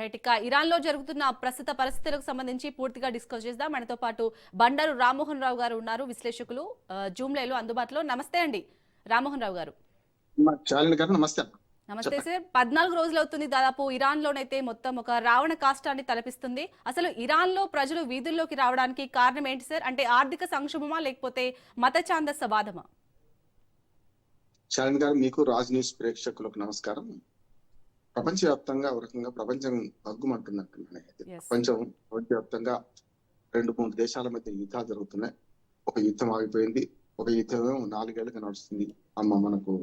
Right. ఇక Iran లో జరుగుతున్న ప్రస్తుత పరిస్థితులకు సంబంధించి పూర్తిగా డిస్కస్ చేద్దాం. మనతో పాటు బండారు రామ్మోహన్ రావు గారు ఉన్నారు, విశ్లేషకులు జూమ్ లైవ్ లో అందుబాటులో. నమస్తే అండి రామ్మోహన్ రావు గారు. నమస్తే. నమస్తే సార్. 14 రోజులు అవుతుంది దాదాపు ఇరాన్ లోనైతే మొత్తం ఒక రావణ కాష్టాన్ని తలపిస్తుంది. అసలు ఇరాన్ లో ప్రజలు వీధుల్లోకి రావడానికి కారణం ఏంటి సార్? అంటే ఆర్థిక సంక్షోభమా లేకపోతే మత ఛాందసవాదమా? శాలిని గారు, మీకు రాజ్ న్యూస్ ప్రేక్షకులకు నమస్కారం. ప్రపంచవ్యాప్తంగా ఒక రకంగా ప్రపంచం భగ్గుమంటున్నట్టున్నాయి. ప్రపంచవ్యాప్తంగా 2-3 దేశాల మధ్య యుద్ధాలు జరుగుతున్నాయి. ఒక యుద్ధం ఆగిపోయింది, ఒక యుద్ధం 4 ఏళ్లుగా నడుస్తుంది. మనకు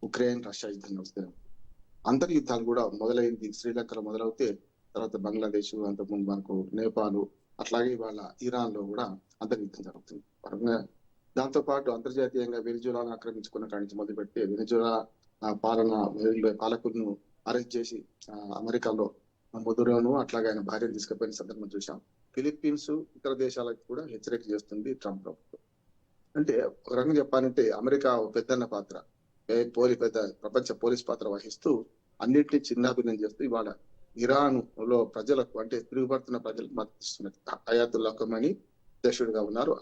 ఉక్రెయిన్ రష్యా యుద్ధం నడుస్తుంది. అంతర్ యుద్ధాలు కూడా మొదలైంది. శ్రీలంకలో మొదలవుతే తర్వాత బంగ్లాదేశ్, అంతకుముందు మనకు నేపాల్, అట్లాగే వాళ్ళ ఇరాన్ లో కూడా అంతర్ యుద్ధం జరుగుతుంది. దాంతో పాటు అంతర్జాతీయంగా వెనిజులాను ఆక్రమించుకున్న కాడి నుంచి మొదలు పెడితే వెనిజులా పాలకులను అరెస్ట్ చేసి అమెరికాలో ముదురును అట్లాగే ఆయన భార్యను తీసుకుపోయిన సందర్భం చూసాం. ఫిలిప్పీన్స్, ఇతర దేశాలకు కూడా హెచ్చరిక చేస్తుంది ట్రంప్ ప్రభుత్వం. అంటే ఒక రకంగా చెప్పాలంటే అమెరికా పెద్దన్న పాత్ర, ప్రపంచ పోలీస్ పాత్ర వహిస్తూ అన్నింటినీ చిన్నాభిన్నం చేస్తూ ఇవాళ ఇరాన్ లో ప్రజలకు, అంటే తిరుగుబడుతున్న ప్రజలకు మద్దతు ఇస్తున్నది. అయాతుల్లా ఖొమైనీ అధ్యక్షుడిగా ఉన్నారు.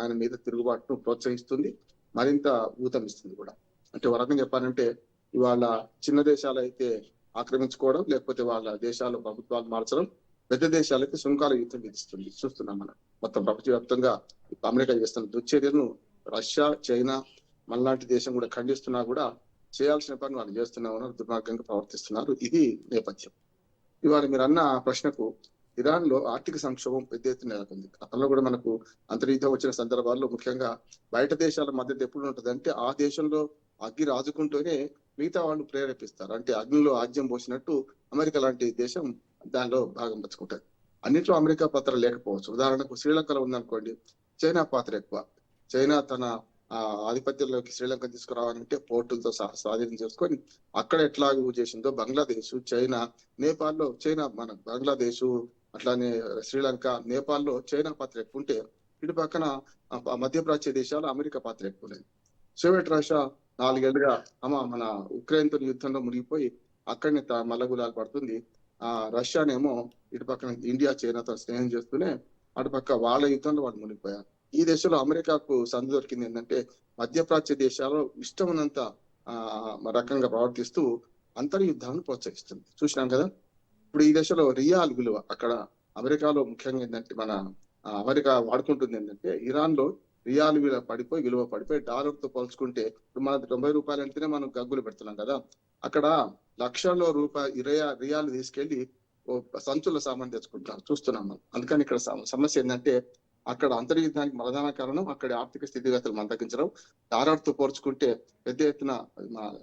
ఆయన మీద తిరుగుబాటును ప్రోత్సహిస్తుంది, మరింత ఊతమిస్తుంది కూడా. అంటే ఒక రకంగా చెప్పాలంటే ఇవాళ చిన్న దేశాలు అయితే ఆక్రమించుకోవడం, లేకపోతే వాళ్ళ దేశాలు ప్రభుత్వాలు మార్చడం, పెద్ద దేశాలైతే సుంకాల యుద్ధం విధిస్తుంది. చూస్తున్నాం మనం మొత్తం ప్రపంచవ్యాప్తంగా అమెరికా చేస్తున్న దుశ్చర్యను రష్యా, చైనా మనలాంటి దేశం కూడా ఖండిస్తున్నా కూడా చేయాల్సిన పని వాళ్ళు చేస్తున్నామన్నారు, దుర్మార్గంగా ప్రవర్తిస్తున్నారు. ఇది నేపథ్యం. ఇవాళ మీరు అన్న ప్రశ్నకు, ఇరాన్ లో ఆర్థిక సంక్షోభం పెద్ద ఎత్తున నెలకొంది. గతంలో కూడా మనకు అంతర్యుద్ధం వచ్చిన సందర్భాల్లో ముఖ్యంగా బయట దేశాల మద్దతు ఎప్పుడు ఉంటుంది అంటే ఆ దేశంలో అగ్గి రాజుకుంటూనే మిగతా వాళ్ళు ప్రేరేపిస్తారు. అంటే అగ్నిలో ఆజ్యం పోసినట్టు అమెరికా లాంటి దేశం దానిలో భాగం పంచుకుంటారు. అన్నింటిలో అమెరికా పాత్ర లేకపోవచ్చు. ఉదాహరణకు శ్రీలంకలో ఉందనుకోండి, చైనా పాత్ర ఎక్కువ. చైనా తన ఆధిపత్యంలోకి శ్రీలంక తీసుకురావాలంటే పోర్టులతో స్వాధీనం చేసుకొని అక్కడ ఎట్లాగూ చేసిందో బంగ్లాదేశ్, చైనా, నేపాల్లో మన బంగ్లాదేశ్, అట్లానే శ్రీలంక, నేపాల్లో చైనా పాత్ర ఎక్కువ ఉంటే ఇటు పక్కన మధ్యప్రాచ్య దేశాలు అమెరికా పాత్ర ఎక్కువ లేదు. సోవియట్ రష్యా 4 ఏళ్లుగా మన ఉక్రెయిన్ తో యుద్ధంలో మునిగిపోయి అక్కడనే మల్లగులాలు పడుతుంది. రష్యానేమో ఇటు పక్కన ఇండియా, చైనాతో స్నేహం చేస్తూనే అటుపక్క వాళ్ళ యుద్ధంలో వాళ్ళు మునిగిపోయారు. ఈ దేశంలో అమెరికాకు సందు దొరికింది ఏంటంటే మధ్యప్రాచ్య దేశాల్లో ఇష్టం ఉన్నంత రకంగా ప్రవర్తిస్తూ అంతర్యుద్ధాలను ప్రోత్సహిస్తుంది. చూసినాం కదా. ఇప్పుడు ఈ దశలో రియాల్ విలువ, అక్కడ అమెరికాలో ముఖ్యంగా ఏంటంటే అమెరికా వాడుకుంటుంది ఏంటంటే ఇరాన్ లో రియాల్ విలువ పడిపోయి డాలర్ తో పోల్చుకుంటే ఇప్పుడు మన 90 రూపాయలు అంటేనే మనం గగ్గులు పెడుతున్నాం కదా. అక్కడ లక్షల్లో రియాలు తీసుకెళ్లి సంచుల సామాన్ తెచ్చుకుంటారు. చూస్తున్నాం మనం. అందుకని ఇక్కడ సమస్య ఏంటంటే అక్కడ అంతర్యుద్ధానికి ప్రధాన కారణం అక్కడి ఆర్థిక స్థితిగతులు మందగించడం, డాలర్ తో పోల్చుకుంటే పెద్ద ఎత్తున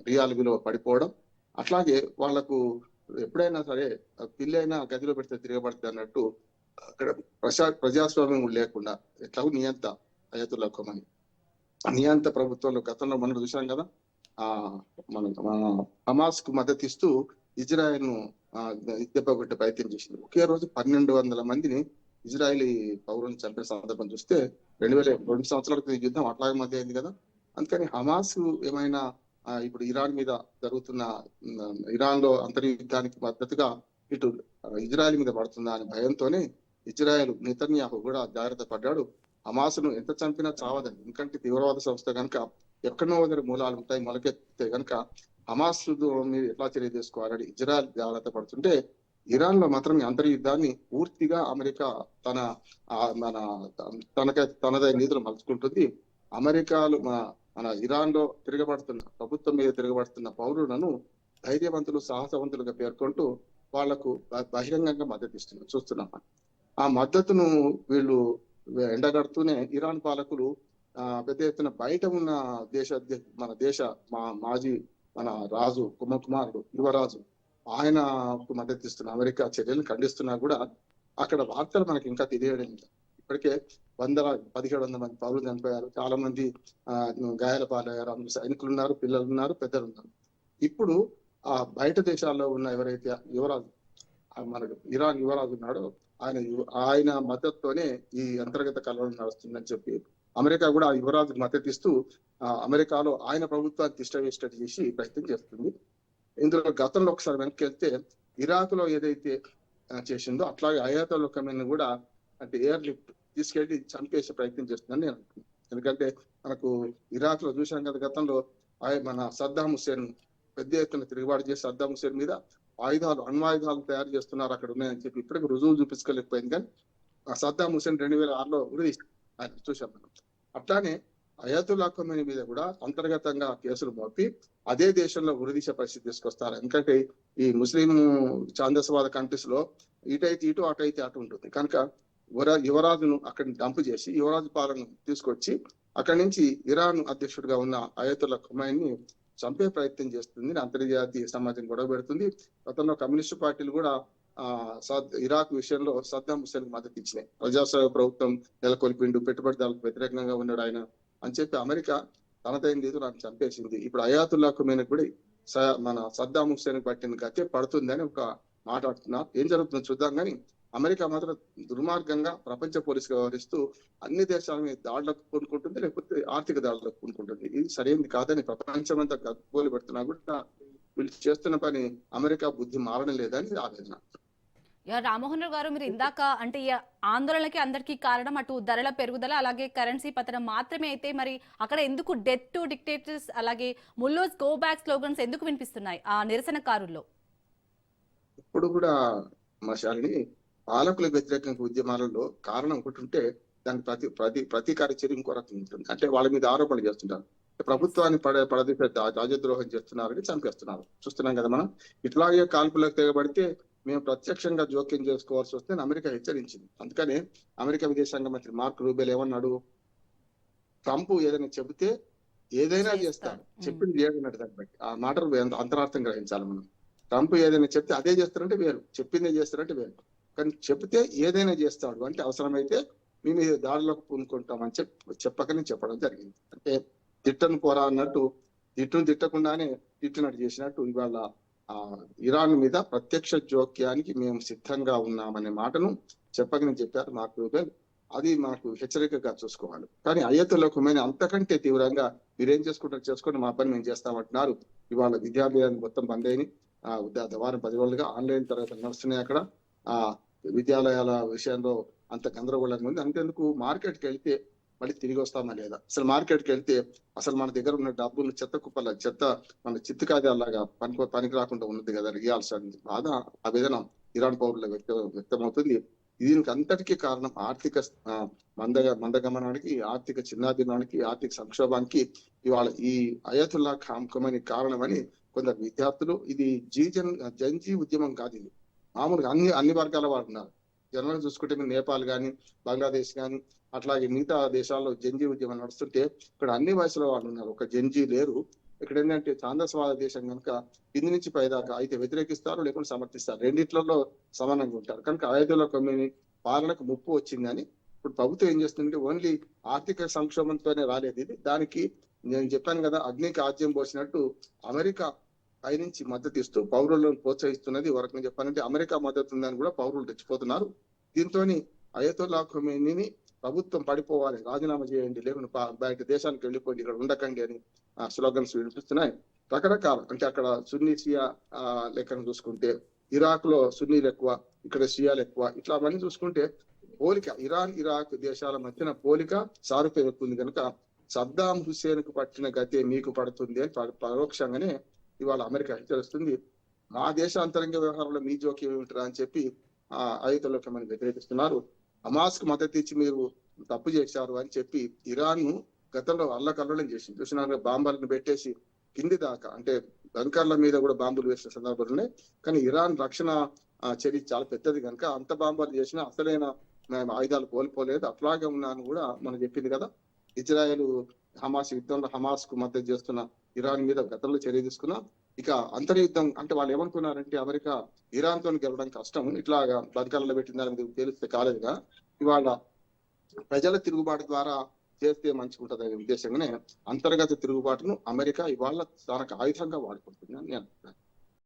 రియాల్ విలువ పడిపోవడం. అట్లాగే వాళ్లకు ఎప్పుడైనా సరే పిల్లైనా గదిలో పెడితే తిరగబడుతుంది అన్నట్టు అక్కడ ప్రజాస్వామ్యం లేకుండా ఎట్లాగూ నియంత అయాతుల్లా ఖొమైనీ నియంత ప్రభుత్వంలో గతంలో మనం చూసాం కదా. మన హమాస్ కు మద్దతు ఇస్తూ ఇజ్రాయెల్ ను దెబ్బకొట్టే ప్రయత్నం చేసింది. ఒకే రోజు 1200 మందిని ఇజ్రాయలీ పౌరులను చంపిన సందర్భం చూస్తే 2002 సంవత్సరాల క్రితం యుద్ధం అట్లాగే మధ్య అయింది కదా. అందుకని హమాస్ ఏమైనా ఇప్పుడు ఇరాన్ మీద జరుగుతున్న ఇరాన్ లో అంతర్యుద్ధానికి మద్దతుగా ఇటు ఇజ్రాయెల్ మీద పడుతుందా అనే భయంతోనే ఇజ్రాయెల్ నెతన్యాహు కూడా జాగ్రత్త పడ్డాడు. హమాస్ను ఎంత చంపినా చావదని, ఎందుకంటే తీవ్రవాద సంస్థ కనుక ఎక్కడో దగ్గర మూలాలు ఉంటాయి, మొలకెత్తే కనుక హమాస్ మీద ఎట్లా చర్య తీసుకోవాలని ఇజ్రాయెల్ జాగ్రత్త పడుతుంటే ఇరాన్ లో మాత్రం అంతర్యుద్ధాన్ని పూర్తిగా అమెరికా తనదైన నిధులు మలుచుకుంటుంది. అమెరికాలు మన ఇరాన్ లో ప్రభుత్వం మీద తిరగబడుతున్న పౌరులను ధైర్యవంతులు, సాహసవంతులుగా పేర్కొంటూ వాళ్లకు బహిరంగంగా మద్దతు ఇస్తున్నారు. చూస్తున్నాం. ఆ మద్దతును వీళ్ళు ఎండగడుతూనే ఇరాన్ పాలకులు పెద్ద ఎత్తున బయట ఉన్న మాజీ రాజు కుమారుడు యువరాజు ఆయనకు మద్దతు ఇస్తున్న అమెరికా చర్యలను ఖండిస్తున్నా కూడా అక్కడ వార్తలు మనకి ఇంకా తెలియడం లేదు. ఇప్పటికే 1700 మంది పౌరులు చనిపోయారు, చాలా మంది గాయాల పాలయ్యారు. అందులో సైనికులు ఉన్నారు, పిల్లలు ఉన్నారు, పెద్దలు ఉన్నారు. ఇప్పుడు బయట దేశాల్లో ఉన్న ఎవరైతే మనకు ఇరాన్ యువరాజు ఉన్నాడో ఆయన మద్దతుతోనే ఈ అంతర్గత కలవరం నడుస్తుందని చెప్పి అమెరికా కూడా ఆ యువరాజుకు మద్దతు ఇస్తూ అమెరికాలో ఆయన ప్రభుత్వాన్ని తిష్టవేసేటట్టు చేసి ప్రయత్నం చేస్తుంది. ఇందులో గతంలో ఒకసారి వెనక్కి వెళ్తే ఇరాక్ లో ఏదైతే చేసిందో అట్లాగే అయాతుల్లా ఖమేనీ కూడా అంటే ఎయిర్ లిఫ్ట్ తీసుకెళ్లి చంపేసే ప్రయత్నం చేస్తుందని నేను అనుకుంటున్నాను. ఎందుకంటే మనకు ఇరాక్ లో చూసాం కదా గతంలో మన సద్దాం హుస్సేన్ పెద్ద ఎత్తున తిరుగుబాటు చేసి సద్దాం హుస్సేన్ మీద అణ్వాయుధాలు తయారు చేస్తున్నారు అక్కడ ఉన్నాయని చెప్పి ఇప్పటికి రుజువులు చూపించుకోలేకపోయింది. కానీ ఆ సద్దాం హుస్సేన్ 2006లో ఉరి చూసాం మనం. అట్లానే అయాతుల్లా ఖమేనీ మీద కూడా అంతర్గతంగా కేసులు మోపి అదే దేశంలో ఉరిదీసే పరిస్థితి తీసుకొస్తారు. ఎందుకంటే ఈ ముస్లిం ఛాందసవాద కంట్రీస్ లో ఇటైతే ఇటు అటైతే అటు ఉంటుంది కనుక యువరాజును అక్కడిని డంపు చేసి యువరాజు పాలన తీసుకొచ్చి అక్కడి నుంచి ఇరాన్ అధ్యక్షుడిగా ఉన్న అయాతుల్లా ఖమేనీని చంపే ప్రయత్నం చేస్తుంది. అంతర్జాతీయ సమాజం గొడవ పెడుతుంది. గతంలో కమ్యూనిస్టు పార్టీలు కూడా ఇరాక్ విషయంలో సద్దాం హుస్సేన్ కి మద్దతు ఇచ్చినాయి. ప్రజాస్వామ్య ప్రభుత్వం నెలకొల్పిండు, పెట్టుబడిదారులకు వ్యతిరేకంగా ఉన్నాడు ఆయన అని చెప్పి అమెరికా తనదైన రీతిలో ఆయన చంపేసింది. ఇప్పుడు అయాతుల్లా ఖమేనీ కూడా మన సద్దాం హుస్సేన్ పట్టిన గతే పడుతుందని ఒక మాట్లాడుతున్నారు. ఏం జరుగుతుందో చూద్దాం. కానీ అమెరికా మాత్రం దుర్మార్గంగా ప్రపంచ పోలీసుగా వ్యవహరిస్తూ అన్ని దేశాల మీద దాడులకు పూనుకుంటుంది, లేకపోతే ఆర్థిక దాడులకు పూనుకుంటుంది. ఇది సరైనది కాదని ప్రపంచం అంతా గగ్గోలు పెడుతున్నా కూడా వీళ్ళు చేస్తున్న పని అమెరికా బుద్ధి మారడం లేదని ఆవేదన. రామ్మోహన్ రావు గారు, మీరు ఇందాక అంటే ఈ ఆందోళనకి అందరికీ కారణం అటు ధరల పెరుగుదల అలాగే కరెన్సీ పతనం మాత్రమే అయితే మరి అక్కడ ఎందుకు డెత్ టు డిక్టేటర్స్ అలాగే ముల్లోస్ గో బ్యాక్ స్లోగన్స్ ఎందుకు వినిపిస్తున్నాయి ఆ నిరసనకారుల్లో? ఇప్పుడు కూడా మా శాలిని పాలకులకు వ్యతిరేకంగా ఉద్యమాలలో కారణం ఒకటి ఉంటే దానికి ప్రతీకార చర్య ఇంకో రకం ఉంటుంది. అంటే వాళ్ళ మీద ఆరోపణలు చేస్తుంటారు, ప్రభుత్వాన్ని పడదీసే రాజద్రోహం చేస్తున్నారని చంపేస్తున్నారు. చూస్తున్నాం కదా మనం. ఇట్లాగే కాల్పులకు తెగబడితే మేము ప్రత్యక్షంగా జోక్యం చేసుకోవాల్సి వస్తే అమెరికా హెచ్చరించింది. అందుకనే అమెరికా విదేశాంగ మంత్రి మార్క్ రూబెల్ ఏమన్నాడు, ట్రంప్ ఏదైనా చెబితే ఏదైనా చేస్తాడు, చెప్పింది చేయడన్నట్టు. దాన్ని బట్టి ఆ మాటలు అంతరార్థం గ్రహించాలి మనం. ట్రంప్ ఏదైనా చెప్తే అదే చేస్తారంటే వేరు, చెప్పిందే చేస్తారంటే వేరు. కానీ చెప్తే ఏదైనా చేస్తాడు అంటే అవసరమైతే మీ మీద దాడిలోకి పూనుకుంటామని చెప్పకనే చెప్పడం జరిగింది. అంటే తిట్టను పోరా అన్నట్టు తిట్టకుండానే తిట్టినట్టు చేసినట్టు ఇవాళ ఇరాన్ మీద ప్రత్యక్ష జోక్యానికి మేము సిద్ధంగా ఉన్నామనే మాటను చెప్పకనే చెప్పారు మార్క్ రూబెల్. అది మనకు హెచ్చరికగా చూసుకోవాలి. కానీ అయాతుల్లా ఖమేనీ అంతకంటే తీవ్రంగా మీరేం చేసుకుంటారు చేసుకోండి, మా పని మేము చేస్తామంటున్నారు. ఇవాళ విద్యాలయాన్ని మొత్తం బంద్ అయినాయి. వారం 10 రోజులుగా ఆన్లైన్ తరగతులు నడుస్తున్నాయి. అక్కడ విద్యాలయాల విషయంలో అంత గందరగోళంగా ఉంది. అంతేందుకు మార్కెట్కి వెళ్తే మళ్ళీ తిరిగి వస్తామా లేదా, అసలు మార్కెట్కి వెళ్తే అసలు మన దగ్గర ఉన్న డబ్బులు చెత్త మన చిత్తు కాదాలాగా పనికి రాకుండా ఉన్నది కదా, ఇవ్వాల్సిన బాధ ఆవేదన ఇరాన్ పౌరుల వ్యక్తమవుతుంది. దీనికి అంతటికీ కారణం ఆర్థిక మందగమనానికి, ఆర్థిక చిన్నాభిన్నానికి, ఆర్థిక సంక్షోభానికి ఇవాళ ఈ అయాతుల్లా ఖమేనీ కారణమని కొందరు విద్యార్థులు. ఇది జంజీ ఉద్యమం కాదు, ఇది మామూలుగా అన్ని వర్గాల వారు ఉన్నారు. జనరల్ చూసుకుంటే మీరు నేపాల్ కానీ, బంగ్లాదేశ్ కానీ, అట్లాగే మిగతా దేశాల్లో జంజీ ఉద్యమం నడుస్తుంటే ఇక్కడ అన్ని వయసులో వాళ్ళు ఉన్నారు, ఒక జంజీ లేరు. ఇక్కడ ఏంటంటే ఛాందసవాద దేశం కనుక కింది నుంచి పైదాకా అయితే వ్యతిరేకిస్తారు, లేకుంటే సమర్థిస్తారు, రెండిట్లలో సమానంగా ఉంటారు. కనుక అయాతుల్లా ఖమేనీ పాలనకు ముప్పు వచ్చిందని ఇప్పుడు ప్రభుత్వం ఏం చేస్తుందంటే ఓన్లీ ఆర్థిక సంక్షోభంతోనే రాలేదు ఇది. దానికి నేను చెప్పాను కదా, అగ్నికి ఆజ్యం పోసినట్టు అమెరికా పైనుంచి మద్దతు ఇస్తూ పౌరులను ప్రోత్సహిస్తున్నది. వరకు చెప్పాలంటే అమెరికా మద్దతు ఉందని కూడా పౌరులు తెచ్చిపోతున్నారు. దీంతో అయాతుల్లా ఖమేనీని ప్రభుత్వం పడిపోవాలి, రాజీనామా చేయండి, లేకుంటే బయట దేశానికి వెళ్ళిపోండి, ఇక్కడ ఉండకండి అని స్లోగన్స్ వినిపిస్తున్నాయి. రకరకాల అంటే అక్కడ సున్నీ షియా లెక్కను చూసుకుంటే ఇరాక్ లో సున్నీలు ఎక్కువ, ఇక్కడ షియాలు ఎక్కువ. ఇట్లా అవన్నీ చూసుకుంటే పోలిక ఇరాన్ ఇరాక్ దేశాల మధ్యన పోలిక సారూప్యం ఎక్కువ ఉంది. కనుక సద్దాం హుస్సేన్ కు పట్టిన గతే మీకు పడుతుంది అని పరోక్షంగానే ఇవాళ అమెరికా హెచ్చరిస్తుంది. మా దేశ అంతరంగ వ్యవహారంలో మీ జోక్యం ఏమిటరా అని చెప్పి అయాతుల్లా ఖమేనీ వ్యతిరేకిస్తున్నారు. హమాస్ కు మద్దతు ఇచ్చి మీరు తప్పు చేశారు అని చెప్పి ఇరాన్ ను గతంలో అల్లకల్లోలం చేసింది. చూసినా బాంబర్లను పెట్టేసి కింది దాకా అంటే బంకర్ల మీద కూడా బాంబులు వేసిన సందర్భాలునే. కానీ ఇరాన్ రక్షణ చర్య చాలా పెద్దది కనుక అంత బాంబర్లు చేసినా అసలైన ఆయుధాలు కోల్పోలేదు. అట్లాగే ఉన్నాను కూడా మనం చెప్పింది కదా. ఇజ్రాయెల్ హమాస్ యుద్ధంలో హమాస్ కు మద్దతు చేస్తున్న ఇరాన్ మీద గతంలో చర్య తీసుకున్నా. ఇక అంతర్యుద్ధం అంటే వాళ్ళు ఏమనుకున్నారంటే అమెరికా ఇరాన్ తో గెలవడం కష్టం, ఇట్లాగా బతకాలలో పెట్టిందని తెలిస్తే కాలేదుగా ఇవాళ ప్రజల తిరుగుబాటు ద్వారా చేస్తే మంచిగుంటది అనే ఉద్దేశంగానే అంతర్గత తిరుగుబాటును అమెరికా ఇవాళ తనకు ఆయుధంగా వాడుకుంటుంది అని నేను